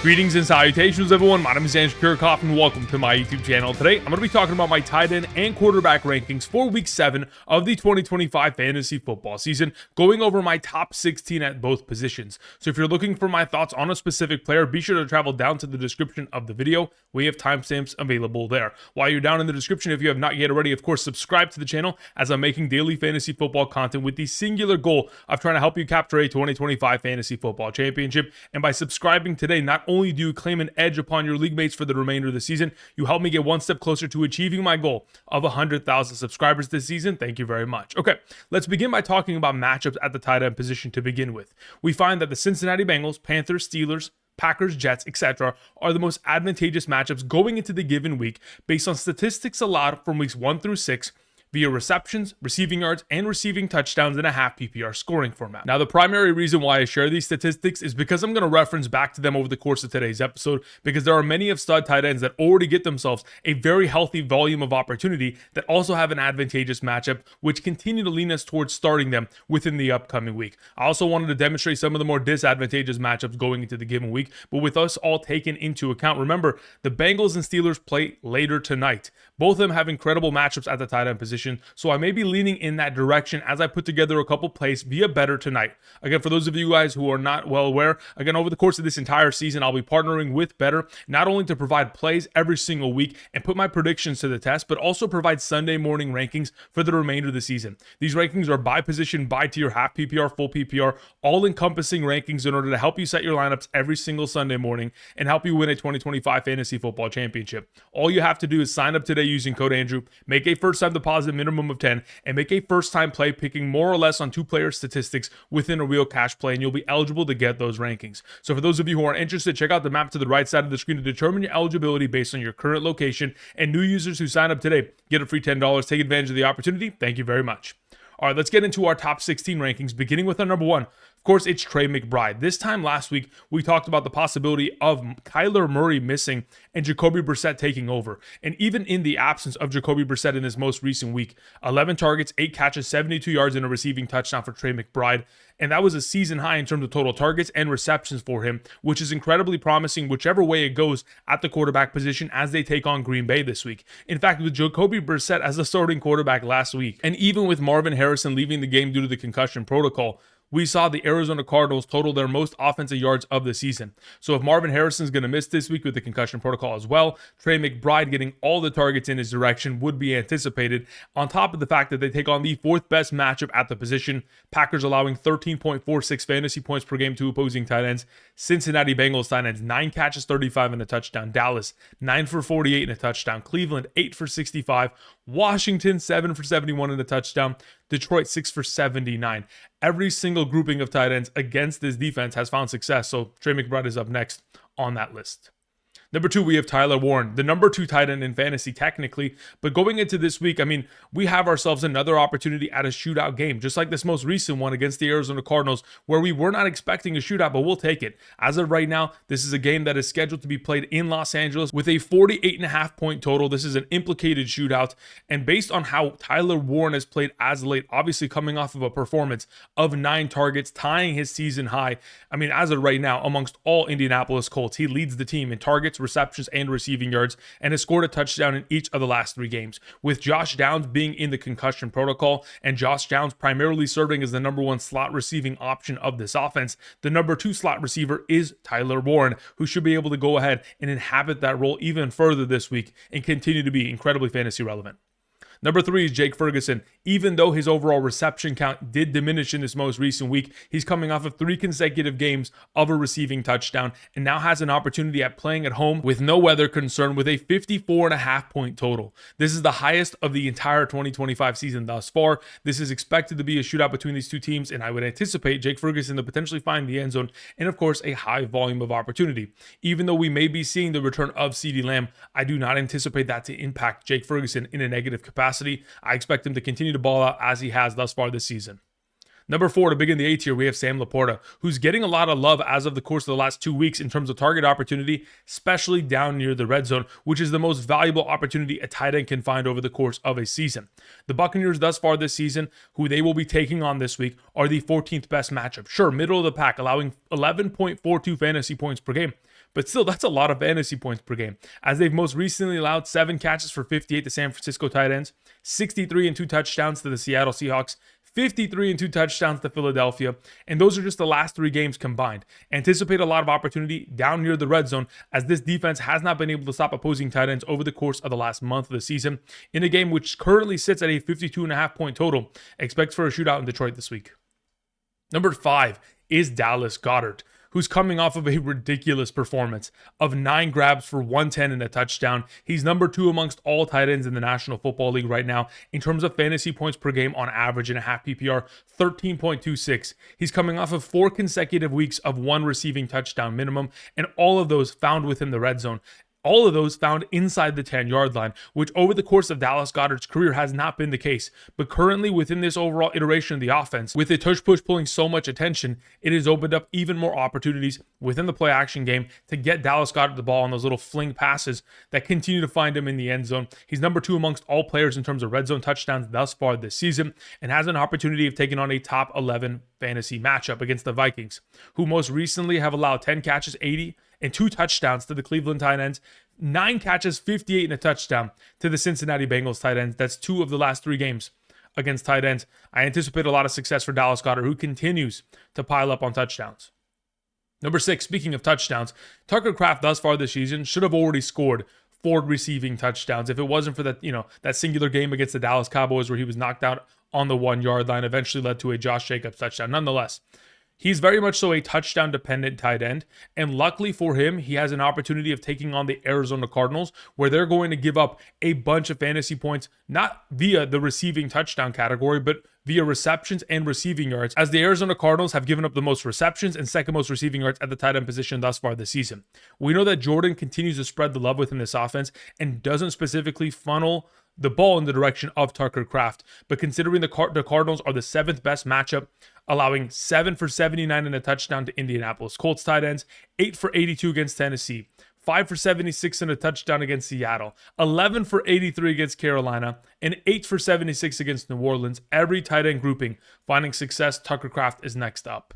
Greetings and salutations, everyone. My name is Andrew Kirchhoff, and welcome to my YouTube channel. Today, I'm going to be talking about my tight end and quarterback rankings for Week 7 of the 2025 fantasy football season, going over my top 16 at both positions. So if you're looking for my thoughts on a specific player, be sure to travel down to the description of the video. We have timestamps available there. While you're down in the description, if you have not yet already, of course, subscribe to the channel as I'm making daily fantasy football content with the singular goal of trying to help you capture a 2025 fantasy football championship. And by subscribing today, not only do you claim an edge upon your league mates for the remainder of the season, you help me get one step closer to achieving my goal of 100,000 subscribers this season. Thank you very much. Okay, let's begin by talking about matchups at the tight end position to begin with. We find that the Cincinnati Bengals, Panthers, Steelers, Packers, Jets, etc. are the most advantageous matchups going into the given week based on statistics allowed from weeks 1 through 6 via receptions, receiving yards, and receiving touchdowns in a half PPR scoring format. Now, the primary reason why I share these statistics is because I'm going to reference back to them over the course of today's episode, because there are many of stud tight ends that already get themselves a very healthy volume of opportunity that also have an advantageous matchup, which continue to lean us towards starting them within the upcoming week. I also wanted to demonstrate some of the more disadvantageous matchups going into the given week, but with us all taken into account, remember, the Bengals and Steelers play later tonight. Both of them have incredible matchups at the tight end position, so I may be leaning in that direction as I put together a couple plays via Betr tonight. Again, for those of you guys who are not well aware, again, over the course of this entire season, I'll be partnering with Betr, not only to provide plays every single week and put my predictions to the test, but also provide Sunday morning rankings for the remainder of the season. These rankings are by position, by tier, half PPR, full PPR, all-encompassing rankings in order to help you set your lineups every single Sunday morning and help you win a 2025 fantasy football championship. All you have to do is sign up today using code Andrew, make a first-time deposit minimum of 10, and make a first-time play picking more or less on two-player statistics within a real cash play, and you'll be eligible to get those rankings. So for those of you who are interested, check out the map to the right side of the screen to determine your eligibility based on your current location, and new users who sign up today get a free $10. Take advantage of the opportunity. Thank you very much. All right, let's get into our top 16 rankings, beginning with our number 1. Of course, it's Trey McBride. This time last week, we talked about the possibility of Kyler Murray missing and Jacoby Brissett taking over. And even in the absence of Jacoby Brissett in this most recent week, 11 targets, 8 catches, 72 yards, and a receiving touchdown for Trey McBride. And that was a season high in terms of total targets and receptions for him, which is incredibly promising whichever way it goes at the quarterback position as they take on Green Bay this week. In fact, with Jacoby Brissett as the starting quarterback last week, and even with Marvin Harrison leaving the game due to the concussion protocol, we saw the Arizona Cardinals total their most offensive yards of the season. So if Marvin Harrison is going to miss this week with the concussion protocol as well, Trey McBride getting all the targets in his direction would be anticipated, on top of the fact that they take on the 4th best matchup at the position, Packers allowing 13.46 fantasy points per game to opposing tight ends, Cincinnati Bengals tight ends 9 catches, 35 and a touchdown, Dallas 9 for 48 and a touchdown, Cleveland 8 for 65, Washington 7 for 71 and a touchdown, Detroit 6 for 79. Every single grouping of tight ends against this defense has found success, so Trey McBride is up next on that list. Number 2, we have Tyler Warren, the number 2 tight end in fantasy technically, but going into this week, we have ourselves another opportunity at a shootout game, just like this most recent one against the Arizona Cardinals, where we were not expecting a shootout, but we'll take it. As of right now, this is a game that is scheduled to be played in Los Angeles with a 48.5 point total. This is an implicated shootout, and based on how Tyler Warren has played as late, obviously coming off of a performance of 9 targets, tying his season high, as of right now, amongst all Indianapolis Colts, he leads the team in targets, receptions, and receiving yards, and has scored a touchdown in each of the last 3 games. With Josh Downs being in the concussion protocol, and Josh Downs primarily serving as the number 1 slot receiving option of this offense, the number 2 slot receiver is Tyler Warren, who should be able to go ahead and inhabit that role even further this week and continue to be incredibly fantasy relevant. Number 3 is Jake Ferguson. Even though his overall reception count did diminish in this most recent week, he's coming off of 3 consecutive games of a receiving touchdown and now has an opportunity at playing at home with no weather concern with a 54.5 point total. This is the highest of the entire 2025 season thus far. This is expected to be a shootout between these two teams, and I would anticipate Jake Ferguson to potentially find the end zone and, of course, a high volume of opportunity. Even though we may be seeing the return of CeeDee Lamb, I do not anticipate that to impact Jake Ferguson in a negative capacity. I expect him to continue to ball out as he has thus far this season. Number 4, to begin the A tier, we have Sam LaPorta, who's getting a lot of love as of the course of the last 2 weeks in terms of target opportunity, especially down near the red zone, which is the most valuable opportunity a tight end can find over the course of a season. The Buccaneers thus far this season, who they will be taking on this week, are the 14th best matchup. Sure, middle of the pack, allowing 11.42 fantasy points per game. but still, that's a lot of fantasy points per game, as they've most recently allowed 7 catches for 58 to San Francisco tight ends, 63 and 2 touchdowns to the Seattle Seahawks, 53 and 2 touchdowns to Philadelphia, and those are just the last 3 games combined. Anticipate a lot of opportunity down near the red zone, as this defense has not been able to stop opposing tight ends over the course of the last month of the season. In a game which currently sits at a 52.5 point total, expect for a shootout in Detroit this week. Number 5 is Dallas Goedert, who's coming off of a ridiculous performance of 9 grabs for 110 and a touchdown. He's number 2 amongst all tight ends in the National Football League right now in terms of fantasy points per game on average in a half PPR, 13.26. He's coming off of 4 consecutive weeks of 1 receiving touchdown minimum, and all of those found within the red zone. All of those found inside the 10-yard line, which over the course of Dallas Goedert's career has not been the case. But currently within this overall iteration of the offense, with the tush-push pulling so much attention, it has opened up even more opportunities within the play-action game to get Dallas Goedert the ball on those little fling passes that continue to find him in the end zone. He's number 2 amongst all players in terms of red zone touchdowns thus far this season, and has an opportunity of taking on a top 11 fantasy matchup against the Vikings, who most recently have allowed 10 catches, 80, and 2 touchdowns to the Cleveland tight ends, 9 catches, 58 and a touchdown to the Cincinnati Bengals tight ends. That's 2 of the last 3 games against tight ends. I anticipate a lot of success for Dallas Goedert, who continues to pile up on touchdowns. Number 6, speaking of touchdowns, Tucker Kraft thus far this season should have already scored 4 receiving touchdowns if it wasn't for that singular game against the Dallas Cowboys where he was knocked out on the 1-yard line, eventually led to a Josh Jacobs touchdown. Nonetheless, he's very much so a touchdown-dependent tight end, and luckily for him, he has an opportunity of taking on the Arizona Cardinals, where they're going to give up a bunch of fantasy points, not via the receiving touchdown category, but via receptions and receiving yards, as the Arizona Cardinals have given up the most receptions and second most receiving yards at the tight end position thus far this season. We know that Jordan continues to spread the love within this offense and doesn't specifically funnel the ball in the direction of Tucker Kraft, but considering the Cardinals are the 7th best matchup, allowing 7 for 79 and a touchdown to Indianapolis Colts tight ends, 8 for 82 against Tennessee, 5 for 76 and a touchdown against Seattle, 11 for 83 against Carolina, and 8 for 76 against New Orleans. Every tight end grouping finding success. Tucker Kraft is next up.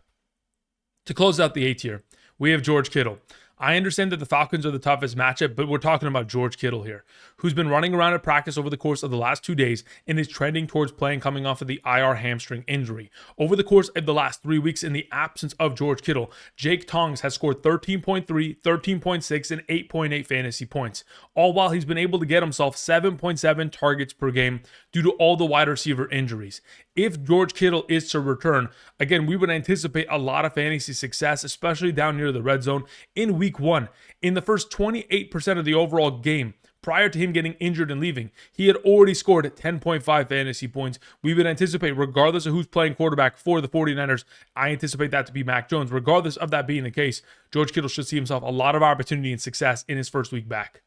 To close out the A tier, we have George Kittle. I understand that the Falcons are the toughest matchup, but we're talking about George Kittle here, who's been running around at practice over the course of the last 2 days and is trending towards playing coming off of the IR hamstring injury. Over the course of the last 3 weeks, in the absence of George Kittle, Jake Tongs has scored 13.3, 13.6, and 8.8 fantasy points, all while he's been able to get himself 7.7 targets per game due to all the wide receiver injuries. If George Kittle is to return, again, we would anticipate a lot of fantasy success, especially down near the red zone in week 1. In the first 28% of the overall game, prior to him getting injured and leaving, he had already scored 10.5 fantasy points. We would anticipate, regardless of who's playing quarterback for the 49ers, I anticipate that to be Mac Jones. Regardless of that being the case, George Kittle should see himself a lot of opportunity and success in his first week back.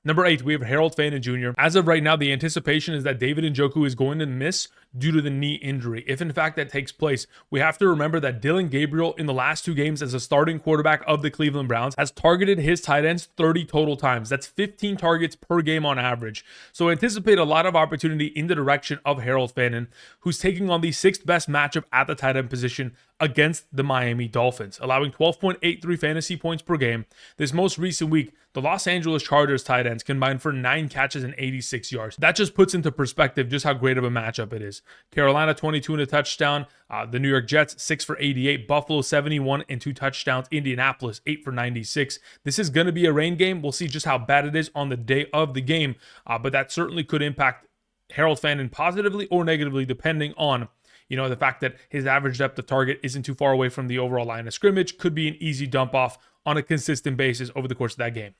Number 8, we have Harold Fannin Jr. As of right now, the anticipation is that David Njoku is going to miss due to the knee injury. If in fact that takes place, we have to remember that Dylan Gabriel in the last 2 games as a starting quarterback of the Cleveland Browns has targeted his tight ends 30 total times. That's 15 targets per game on average. So anticipate a lot of opportunity in the direction of Harold Fannin, who's taking on the 6th best matchup at the tight end position against the Miami Dolphins, allowing 12.83 fantasy points per game. This most recent week, the Los Angeles Chargers tight ends combined for 9 catches and 86 yards. That just puts into perspective just how great of a matchup it is. Carolina 22 and a touchdown, the New York Jets 6 for 88, Buffalo 71 and 2 touchdowns, Indianapolis 8 for 96. This is going to be a rain game. We'll see just how bad it is on the day of the game, but that certainly could impact Harold Fannin positively or negatively depending on the fact that his average depth of target isn't too far away from the overall line of scrimmage. Could be an easy dump off on a consistent basis over the course of that game.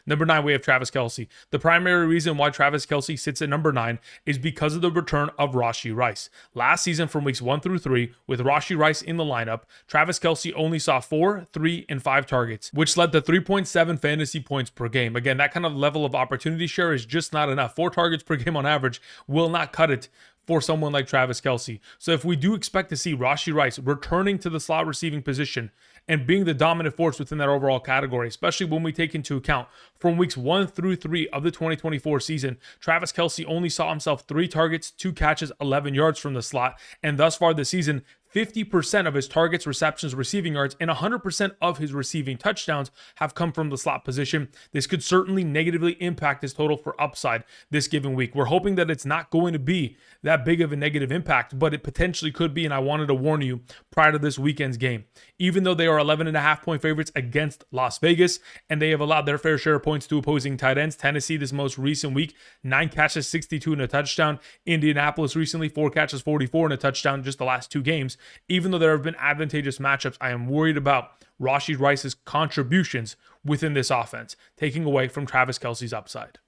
Number 9, we have Travis Kelce. The primary reason why Travis Kelce sits at number 9 is because of the return of Rashee Rice. Last season from weeks 1 through 3, with Rashee Rice in the lineup, Travis Kelce only saw 4, 3, and 5 targets, which led to 3.7 fantasy points per game. Again, that kind of level of opportunity share is just not enough. 4 targets per game on average will not cut it for someone like Travis Kelce. So if we do expect to see Rashee Rice returning to the slot receiving position and being the dominant force within that overall category, especially when we take into account from weeks 1 through 3 of the 2024 season, Travis Kelce only saw himself 3 targets, 2 catches, 11 yards from the slot, and thus far this season, 50% of his targets, receptions, receiving yards, and 100% of his receiving touchdowns have come from the slot position. This could certainly negatively impact his total for upside this given week. We're hoping that it's not going to be that big of a negative impact, but it potentially could be, and I wanted to warn you prior to this weekend's game. Even though they are 11.5-point favorites against Las Vegas, and they have allowed their fair share of points to opposing tight ends. Tennessee this most recent week, 9 catches, 62 and a touchdown. Indianapolis recently, 4 catches, 44 and a touchdown just the last 2 games. Even though there have been advantageous matchups, I am worried about Rashee Rice's contributions within this offense, taking away from Travis Kelce's upside.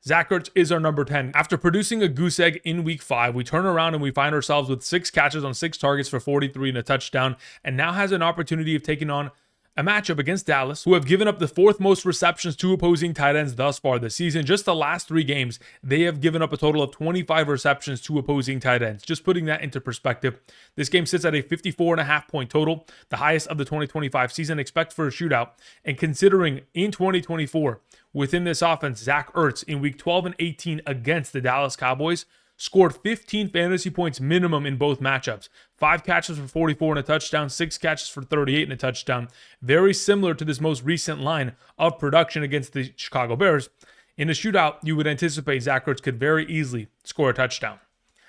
Zach Ertz is our number 10. After producing a goose egg in week 5, we turn around and we find ourselves with 6 catches on 6 targets for 43 and a touchdown, and now has an opportunity of taking on a matchup against Dallas, who have given up the 4th most receptions to opposing tight ends thus far this season. Just the last 3 games, they have given up a total of 25 receptions to opposing tight ends. Just putting that into perspective, this game sits at a 54.5-point total, the highest of the 2025 season. Expect for a shootout. And considering in 2024, within this offense, Zach Ertz in week 12 and 18 against the Dallas Cowboys scored 15 fantasy points minimum in both matchups. 5 catches for 44 and a touchdown, 6 catches for 38 and a touchdown. Very similar to this most recent line of production against the Chicago Bears. In a shootout, you would anticipate Zach Ertz could very easily score a touchdown.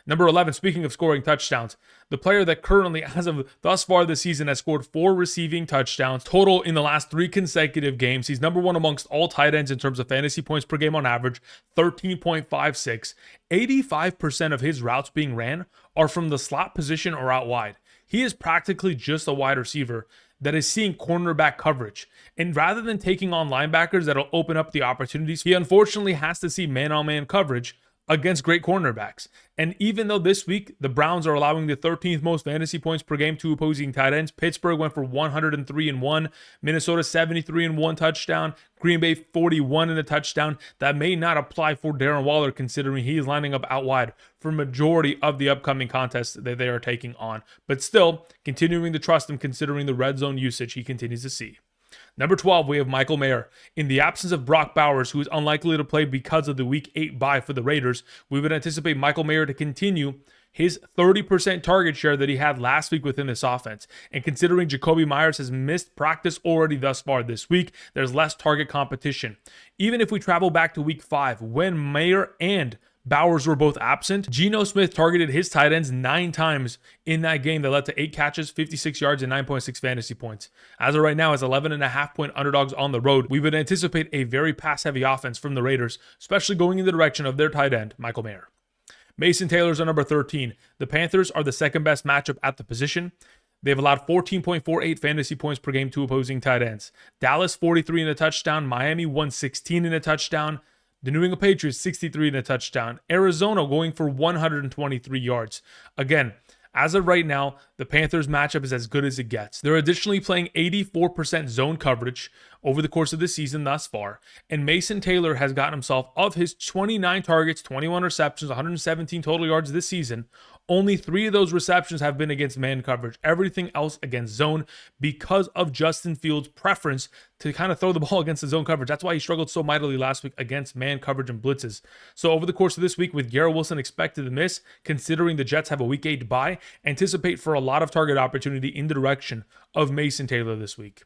Number 11, speaking of scoring touchdowns, the player that currently, as of thus far this season, has scored 4 receiving touchdowns total in the last 3 consecutive games. He's number 1 amongst all tight ends in terms of fantasy points per game on average, 13.56. 85% of his routes being ran are from the slot position or out wide. He is practically just a wide receiver that is seeing cornerback coverage. And rather than taking on linebackers that'll open up the opportunities, he unfortunately has to see man-on-man coverage against great cornerbacks. And even though this week the Browns are allowing the 13th most fantasy points per game to opposing tight ends, Pittsburgh went for 103-1, Minnesota 73-1 touchdown, Green Bay 41 and a touchdown. That may not apply for Darren Waller, considering he is lining up out wide for majority of the upcoming contests that they are taking on. But still, continuing to trust him considering the red zone usage he continues to see. Number 12, we have Michael Mayer. In the absence of Brock Bowers, who is unlikely to play because of the Week 8 bye for the Raiders, we would anticipate Michael Mayer to continue his 30% target share that he had last week within this offense. And considering Jacoby Myers has missed practice already thus far this week, there's less target competition. Even if we travel back to Week 5, when Mayer and Bowers were both absent, Geno Smith targeted his tight ends 9 times in that game that led to 8 catches, 56 yards, and 9.6 fantasy points. As of right now, as 11.5-point underdogs on the road, we would anticipate a very pass-heavy offense from the Raiders, especially going in the direction of their tight end, Michael Mayer. Mason Taylor's our number 13. The Panthers are the second best matchup at the position. They've allowed 14.48 fantasy points per game to opposing tight ends. Dallas, 43 and a touchdown. Miami, 116 and a touchdown. The New England Patriots, 63 and a touchdown. Arizona going for 123 yards. Again, as of right now, the Panthers matchup is as good as it gets. They're additionally playing 84% zone coverage over the course of the season thus far. And Mason Taylor has gotten himself, of his 29 targets, 21 receptions, 117 total yards this season, only 3 of those receptions have been against man coverage. Everything else against zone, because of Justin Fields' preference to kind of throw the ball against the zone coverage. That's why he struggled so mightily last week against man coverage and blitzes. So over the course of this week, with Garrett Wilson expected to miss, considering the Jets have a Week 8 bye, anticipate for a lot of target opportunity in the direction of Mason Taylor this week.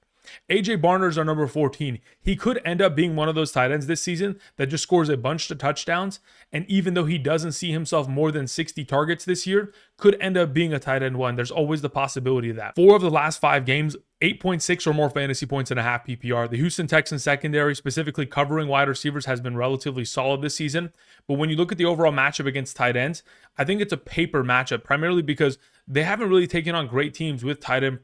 AJ Barner's our number 14. He could end up being one of those tight ends this season that just scores a bunch of touchdowns, and even though he doesn't see himself more than 60 targets this year, could end up being a tight end 1. There's always the possibility of that. 4 of the last 5 games, 8.6 or more fantasy points and a half PPR. The Houston Texans secondary, specifically covering wide receivers, has been relatively solid this season. But when you look at the overall matchup against tight ends, I think it's a paper matchup, primarily because they haven't really taken on great teams with tight end,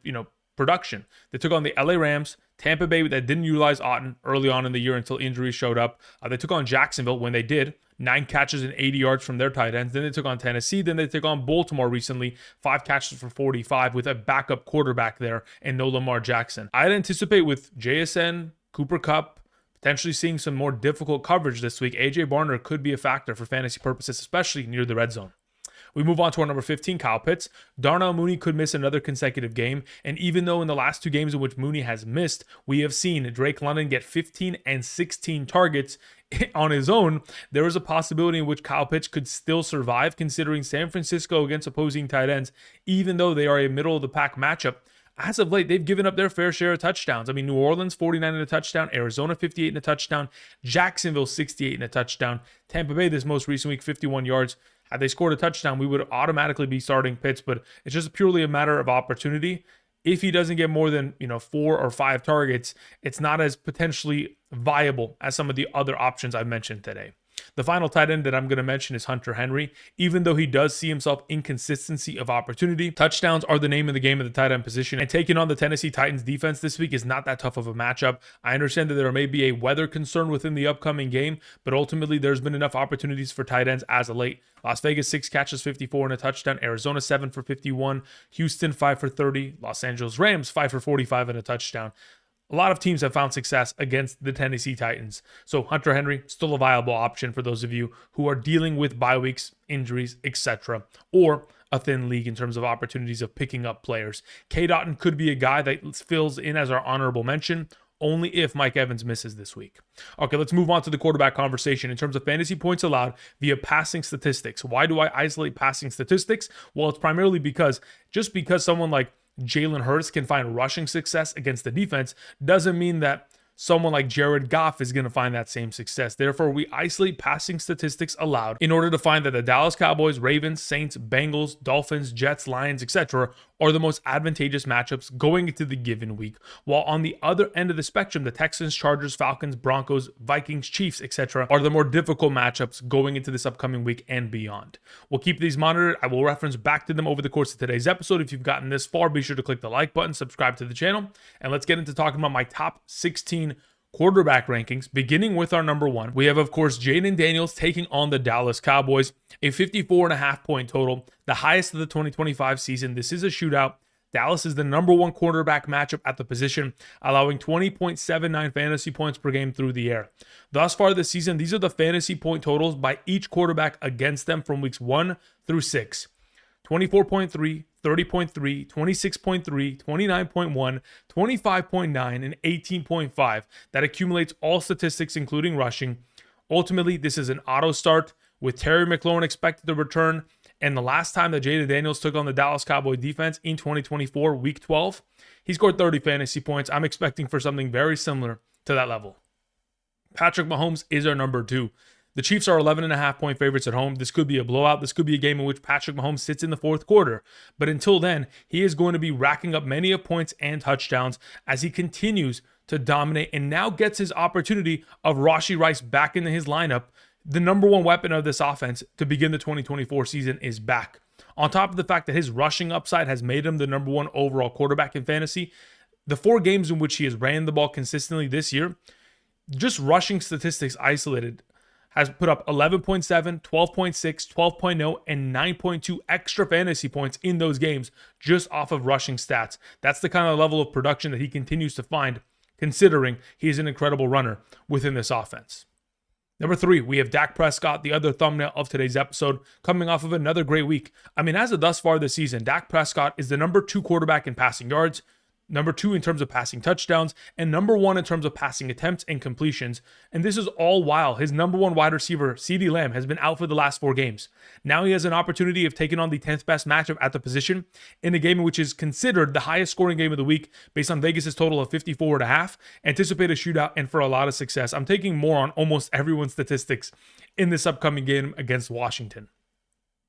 production. They took on the LA Rams, Tampa Bay that didn't utilize Otton early on in the year until injuries showed up. They took on Jacksonville when they did, 9 catches and 80 yards from their tight ends. Then they took on Tennessee. Then they took on Baltimore recently, 5 catches for 45 with a backup quarterback there and no Lamar Jackson. I'd anticipate with JSN, Cooper Kupp, potentially seeing some more difficult coverage this week, AJ Barner could be a factor for fantasy purposes, especially near the red zone. We move on to our number 15, Kyle Pitts. Darnell Mooney could miss another consecutive game, and even though in the last 2 games in which Mooney has missed, we have seen Drake London get 15 and 16 targets on his own, there is a possibility in which Kyle Pitts could still survive, considering San Francisco against opposing tight ends, even though they are a middle-of-the-pack matchup. As of late, they've given up their fair share of touchdowns. I mean, New Orleans, 49 and a touchdown. Arizona, 58 and a touchdown. Jacksonville, 68 and a touchdown. Tampa Bay, this most recent week, 51 yards. Had they scored a touchdown, we would automatically be starting Pitts, but it's just purely a matter of opportunity. If he doesn't get more than 4 or 5 targets, it's not as potentially viable as some of the other options I mentioned today. The final tight end that I'm going to mention is Hunter Henry. Even though he does see himself inconsistency of opportunity, touchdowns are the name of the game at the tight end position, and taking on the Tennessee Titans defense this week is not that tough of a matchup. I understand that there may be a weather concern within the upcoming game, but ultimately there's been enough opportunities for tight ends as of late. Las Vegas, 6 catches, 54 and a touchdown. Arizona, 7 for 51. Houston, 5 for 30. Los Angeles Rams, 5 for 45 and a touchdown. A lot of teams have found success against the Tennessee Titans. So Hunter Henry, still a viable option for those of you who are dealing with bye weeks, injuries, etc., or a thin league in terms of opportunities of picking up players. Cade Otton could be a guy that fills in as our honorable mention, only if Mike Evans misses this week. Okay, let's move on to the quarterback conversation in terms of fantasy points allowed via passing statistics. Why do I isolate passing statistics? Well, it's primarily because someone like Jalen Hurts can find rushing success against the defense doesn't mean that someone like Jared Goff is going to find that same success. Therefore, we isolate passing statistics allowed in order to find that the Dallas Cowboys, Ravens, Saints, Bengals, Dolphins, Jets, Lions, etc. are the most advantageous matchups going into the given week. While on the other end of the spectrum, the Texans, Chargers, Falcons, Broncos, Vikings, Chiefs, etc. are the more difficult matchups going into this upcoming week and beyond. We'll keep these monitored. I will reference back to them over the course of today's episode. If you've gotten this far, be sure to click the like button, subscribe to the channel, and let's get into talking about my top 16 quarterback rankings, beginning with our number 1. We have, of course, Jayden Daniels taking on the Dallas Cowboys, a 54.5 point total, the highest of the 2025 season. This is a shootout. Dallas is the number 1 quarterback matchup at the position, allowing 20.79 fantasy points per game through the air. Thus far this season, these are the fantasy point totals by each quarterback against them from weeks 1 through 6. 24.3, 30.3, 26.3, 29.1, 25.9, and 18.5. That accumulates all statistics, including rushing. Ultimately, this is an auto start with Terry McLaurin expected to return. And the last time that Jayden Daniels took on the Dallas Cowboy defense in 2024, week 12, he scored 30 fantasy points. I'm expecting for something very similar to that level. Patrick Mahomes is our number 2. The Chiefs are 11.5 point favorites at home. This could be a blowout. This could be a game in which Patrick Mahomes sits in the 4th quarter. But until then, he is going to be racking up many of points and touchdowns as he continues to dominate and now gets his opportunity of Rashee Rice back into his lineup. The number 1 weapon of this offense to begin the 2024 season is back. On top of the fact that his rushing upside has made him the number 1 overall quarterback in fantasy, the 4 games in which he has ran the ball consistently this year, just rushing statistics isolated, has put up 11.7, 12.6, 12.0, and 9.2 extra fantasy points in those games just off of rushing stats. That's the kind of level of production that he continues to find, considering he's an incredible runner within this offense. Number 3, we have Dak Prescott, the other thumbnail of today's episode, coming off of another great week. I mean, as of thus far this season, Dak Prescott is the number 2 quarterback in passing yards, number 2 in terms of passing touchdowns, and number 1 in terms of passing attempts and completions. And this is all while his number 1 wide receiver, CeeDee Lamb, has been out for the last 4 games. Now he has an opportunity of taking on the 10th best matchup at the position in a game which is considered the highest scoring game of the week based on Vegas' total of 54.5. Anticipate a shootout and for a lot of success. I'm taking more on almost everyone's statistics in this upcoming game against Washington.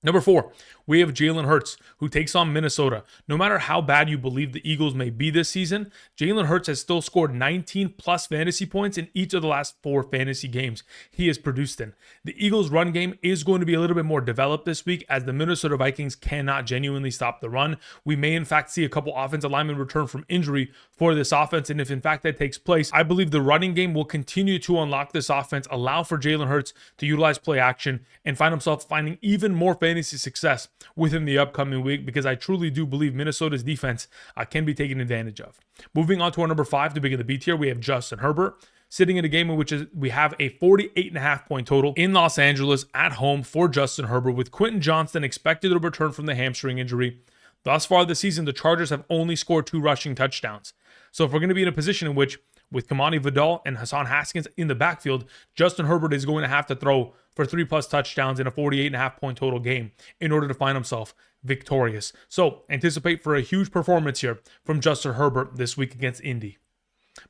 Number 4, we have Jalen Hurts, who takes on Minnesota. No matter how bad you believe the Eagles may be this season, Jalen Hurts has still scored 19 plus fantasy points in each of the last 4 fantasy games he has produced in. The Eagles' run game is going to be a little bit more developed this week as the Minnesota Vikings cannot genuinely stop the run. We may in fact see a couple offensive linemen return from injury for this offense, and if in fact that takes place, I believe the running game will continue to unlock this offense, allow for Jalen Hurts to utilize play action, and find himself finding even more fantasy success within the upcoming week, because I truly do believe Minnesota's defense can be taken advantage of. Moving on to our number 5 to begin the B tier, we have Justin Herbert. sitting in a game in which we have a 48.5 point total in Los Angeles at home for Justin Herbert, with Quentin Johnston expected to return from the hamstring injury. Thus far this season, the Chargers have only scored 2 rushing touchdowns. So if we're going to be in a position in which, with Kamani Vidal and Hassan Haskins in the backfield, Justin Herbert is going to have to throw for 3+ touchdowns in a 48.5 point total game in order to find himself victorious. So anticipate for a huge performance here from Justin Herbert this week against Indy.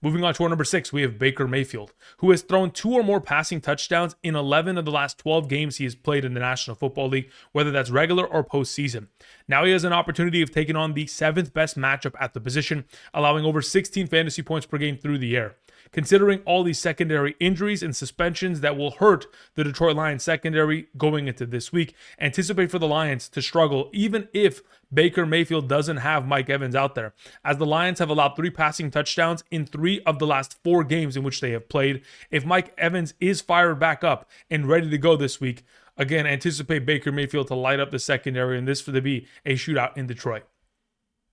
Moving on to our number 6, we have Baker Mayfield, who has thrown 2 or more passing touchdowns in 11 of the last 12 games he has played in the National Football League, whether that's regular or postseason. Now he has an opportunity of taking on the 7th best matchup at the position, allowing over 16 fantasy points per game through the air. Considering all these secondary injuries and suspensions that will hurt the Detroit Lions secondary going into this week, anticipate for the Lions to struggle even if Baker Mayfield doesn't have Mike Evans out there, as the Lions have allowed 3 passing touchdowns in 3 of the last 4 games in which they have played. If Mike Evans is fired back up and ready to go this week, again, anticipate Baker Mayfield to light up the secondary and this for to be a shootout in Detroit.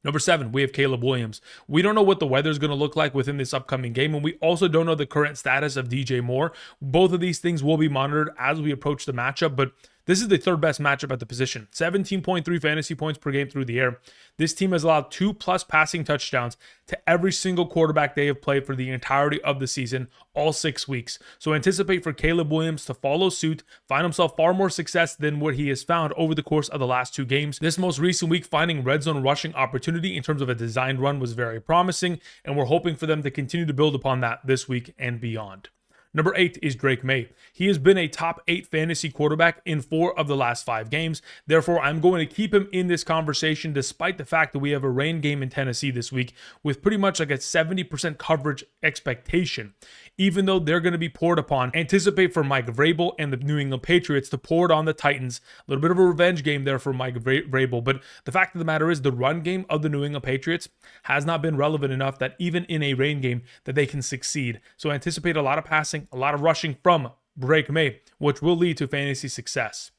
Number 7, we have Caleb Williams. We don't know what the weather is going to look like within this upcoming game, and we also don't know the current status of DJ Moore. Both of these things will be monitored as we approach the matchup, but this is the 3rd best matchup at the position. 17.3 fantasy points per game through the air. This team has allowed 2+ passing touchdowns to every single quarterback they have played for the entirety of the season, all 6 weeks. So anticipate for Caleb Williams to follow suit, find himself far more success than what he has found over the course of the last 2 games. This most recent week, finding red zone rushing opportunity in terms of a designed run was very promising, and we're hoping for them to continue to build upon that this week and beyond. Number 8 is Drake Maye. He has been a top 8 fantasy quarterback in 4 of the last 5 games. Therefore, I'm going to keep him in this conversation despite the fact that we have a rain game in Tennessee this week with pretty much like a 70% coverage expectation. Even though they're going to be poured upon, anticipate for Mike Vrabel and the New England Patriots to pour it on the Titans. A little bit of a revenge game there for Mike Vrabel, but the fact of the matter is the run game of the New England Patriots has not been relevant enough that even in a rain game that they can succeed. So anticipate a lot of passing, a lot of rushing from Drake Maye, which will lead to fantasy success.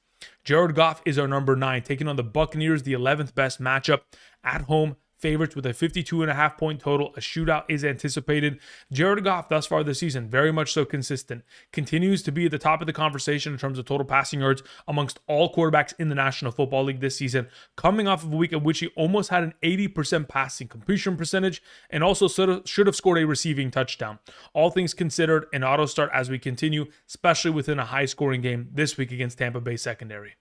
Jared Goff is our number 9, taking on the Buccaneers, the 11th best matchup at home. Favorites with a 52.5 point total. A shootout is anticipated. Jared Goff thus far this season, very much so consistent. Continues to be at the top of the conversation in terms of total passing yards amongst all quarterbacks in the National Football League this season, coming off of a week in which he almost had an 80% passing completion percentage and also should have scored a receiving touchdown. All things considered, an auto start as we continue, especially within a high scoring game this week against Tampa Bay secondary.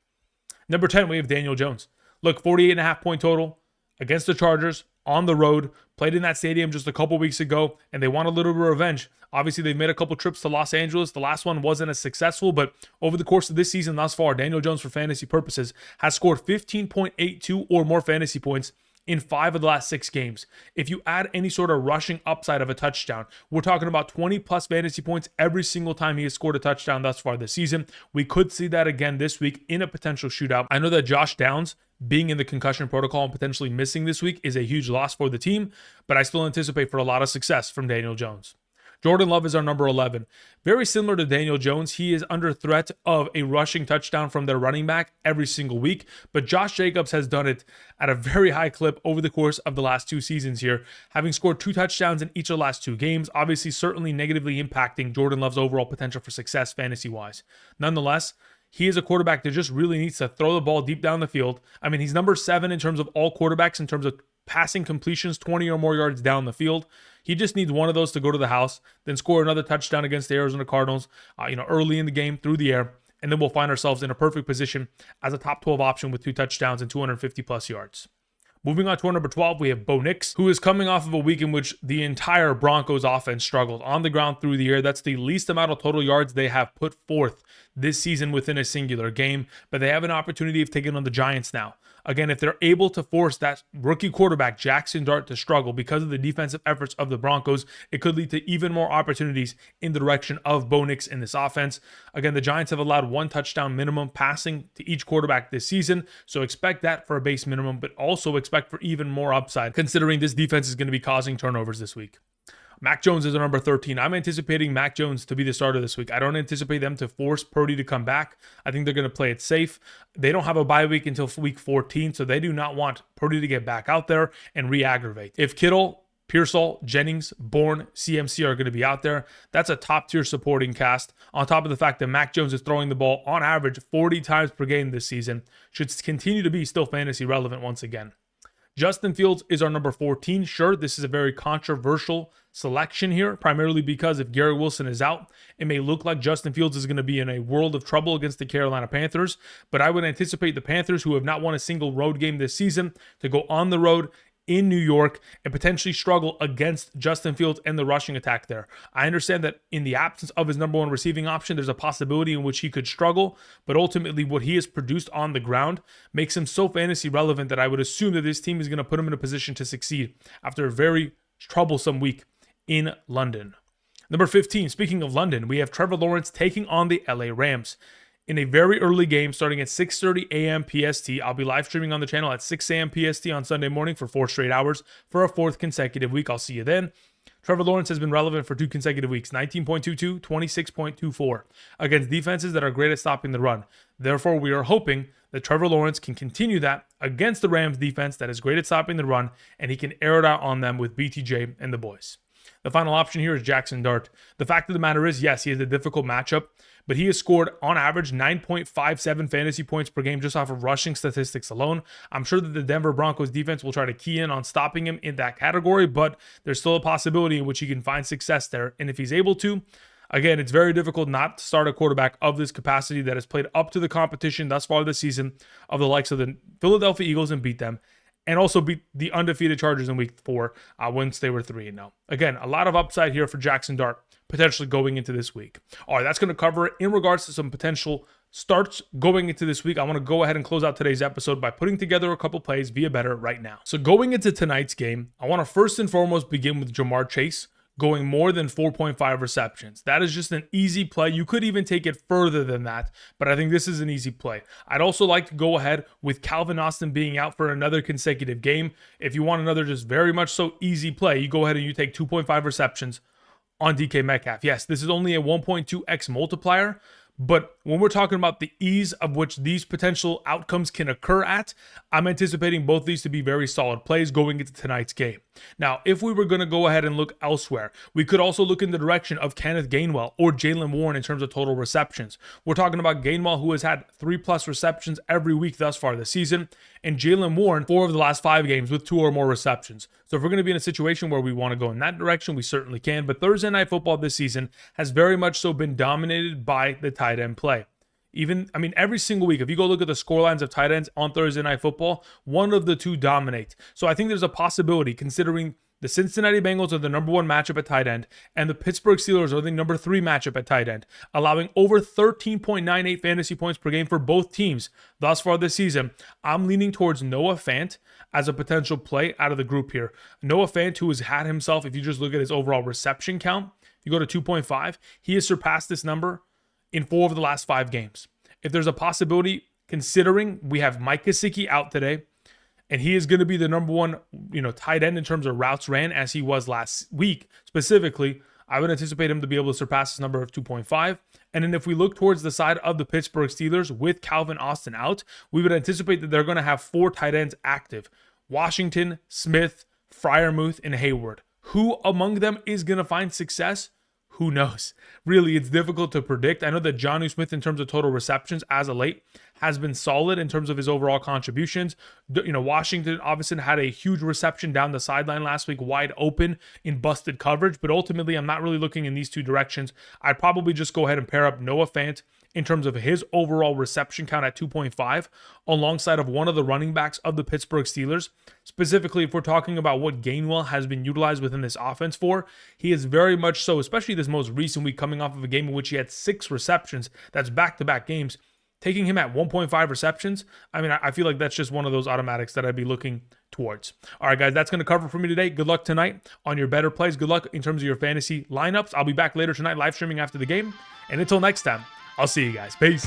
Number 10, we have Daniel Jones. Look, 48.5 point total. Against the Chargers, on the road, played in that stadium just a couple weeks ago, and they want a little bit of revenge. Obviously, they've made a couple trips to Los Angeles. The last one wasn't as successful, but over the course of this season thus far, Daniel Jones, for fantasy purposes, has scored 15.82 or more fantasy points in 5 of the last 6 games. If you add any sort of rushing upside of a touchdown, we're talking about 20+ fantasy points every single time he has scored a touchdown thus far this season. We could see that again this week in a potential shootout. I know that Josh Downs being in the concussion protocol and potentially missing this week is a huge loss for the team, but I still anticipate for a lot of success from Daniel Jones. Jordan Love is our number 11. Very similar to Daniel Jones, he is under threat of a rushing touchdown from their running back every single week, but Josh Jacobs has done it at a very high clip over the course of the last 2 seasons here, having scored 2 touchdowns in each of the last 2 games, obviously certainly negatively impacting Jordan Love's overall potential for success fantasy-wise. Nonetheless, he is a quarterback that just really needs to throw the ball deep down the field. I mean, he's number 7 in terms of all quarterbacks in terms of passing completions, 20 or more yards down the field. He just needs one of those to go to the house, then score another touchdown against the Arizona Cardinals, early in the game through the air, and then we'll find ourselves in a perfect position as a top 12 option with 2 touchdowns and 250+ yards. Moving on to our number 12, we have Bo Nix, who is coming off of a week in which the entire Broncos offense struggled on the ground through the air. That's the least amount of total yards they have put forth this season within a singular game, but they have an opportunity of taking on the Giants now. Again, if they're able to force that rookie quarterback, Jaxson Dart, to struggle because of the defensive efforts of the Broncos, it could lead to even more opportunities in the direction of Bo Nix in this offense. Again, the Giants have allowed 1 touchdown minimum passing to each quarterback this season, so expect that for a base minimum, but also expect for even more upside, considering this defense is going to be causing turnovers this week. Mac Jones is our number 13. I'm anticipating Mac Jones to be the starter this week. I don't anticipate them to force Purdy to come back. I think they're going to play it safe. They don't have a bye week until week 14, so they do not want Purdy to get back out there and re-aggravate. If Kittle Pearsall, Jennings, Bourne, CMC are going to be out there. That's a top-tier supporting cast. On top of the fact that Mac Jones is throwing the ball on average 40 times per game this season, should continue to be still fantasy relevant once again. Justin Fields is our number 14. Sure, this is a very controversial selection here, primarily because if Garrett Wilson is out, it may look like Justin Fields is going to be in a world of trouble against the Carolina Panthers, but I would anticipate the Panthers, who have not won a single road game this season, to go on the road in New York and potentially struggle against Justin Fields and the rushing attack there. I understand that in the absence of his number one receiving option, there's a possibility in which he could struggle, but ultimately what he has produced on the ground makes him so fantasy relevant that I would assume that this team is going to put him in a position to succeed after a very troublesome week in London. Number 15, speaking of London, we have Trevor Lawrence taking on the LA Rams. In a very early game starting at 6:30 a.m. PST. I'll be live streaming on the channel at 6 a.m. PST on Sunday morning for 4 straight hours for a 4th consecutive week. I'll see you then. Trevor Lawrence has been relevant for 2 consecutive weeks, 19.22, 26.24, against defenses that are great at stopping the run. Therefore, we are hoping that Trevor Lawrence can continue that against the Rams defense that is great at stopping the run, and he can air it out on them with BTJ and the boys. The final option here is Jaxson Dart. The fact of the matter is, yes, he has a difficult matchup, but he has scored on average 9.57 fantasy points per game just off of rushing statistics alone. I'm sure that the Denver Broncos defense will try to key in on stopping him in that category, but there's still a possibility in which he can find success there. And if he's able to, again, it's very difficult not to start a quarterback of this capacity that has played up to the competition thus far this season of the likes of the Philadelphia Eagles and beat them, and also beat the undefeated Chargers in week 4 once they were 3-0. Again, a lot of upside here for Jaxson Dart potentially going into this week. All right, that's going to cover it in regards to some potential starts going into this week. I want to go ahead and close out today's episode by putting together a couple plays via Betr right now. So going into tonight's game, I want to first and foremost begin with Jamar Chase going more than 4.5 receptions. That is just an easy play. You could even take it further than that, but I think this is an easy play. I'd also like to go ahead with Calvin Austin being out for another consecutive game. If you want another just very much so easy play, you go ahead and you take 2.5 receptions on DK Metcalf. Yes, this is only a 1.2x multiplier, but when we're talking about the ease of which these potential outcomes can occur at, I'm anticipating both these to be very solid plays going into tonight's game. Now, if we were going to go ahead and look elsewhere, we could also look in the direction of Kenneth Gainwell or Jaylen Warren in terms of total receptions. We're talking about Gainwell, who has had 3+ receptions every week thus far this season, and Jaylen Warren 4 of the last 5 games with 2 or more receptions. So if we're going to be in a situation where we want to go in that direction, we certainly can. But Thursday Night Football this season has very much so been dominated by the tight end play. Every single week, if you go look at the scorelines of tight ends on Thursday Night Football, one of the two dominate. So I think there's a possibility, considering the Cincinnati Bengals are the number 1 matchup at tight end, and the Pittsburgh Steelers are the number 3 matchup at tight end, allowing over 13.98 fantasy points per game for both teams thus far this season. I'm leaning towards Noah Fant as a potential play out of the group here. Noah Fant, who has had himself, if you just look at his overall reception count, if you go to 2.5, he has surpassed this number in 4 of the last 5 games. If there's a possibility, considering we have Mike Gesicki out today, and he is going to be the number 1, tight end in terms of routes ran as he was last week specifically, I would anticipate him to be able to surpass this number of 2.5. And then if we look towards the side of the Pittsburgh Steelers with Calvin Austin out, we would anticipate that they're going to have 4 tight ends active: Washington, Smith, Freiermuth, and Hayward. Who among them is going to find success? Who knows? Really, it's difficult to predict. I know that Jonnu Smith, in terms of total receptions as of late, has been solid in terms of his overall contributions. Washington obviously had a huge reception down the sideline last week, wide open in busted coverage, but ultimately I'm not really looking in these two directions. I'd probably just go ahead and pair up Noah Fant in terms of his overall reception count at 2.5 alongside of one of the running backs of the Pittsburgh Steelers. Specifically, if we're talking about what Gainwell has been utilized within this offense for, he is very much so, especially this most recent week coming off of a game in which he had 6 receptions, that's back-to-back games, taking him at 1.5 receptions. I feel like that's just one of those automatics that I'd be looking towards. All right, guys, that's going to cover for me today. Good luck tonight on your Betr Plays. Good luck in terms of your fantasy lineups. I'll be back later tonight live streaming after the game. And until next time, I'll see you guys. Peace.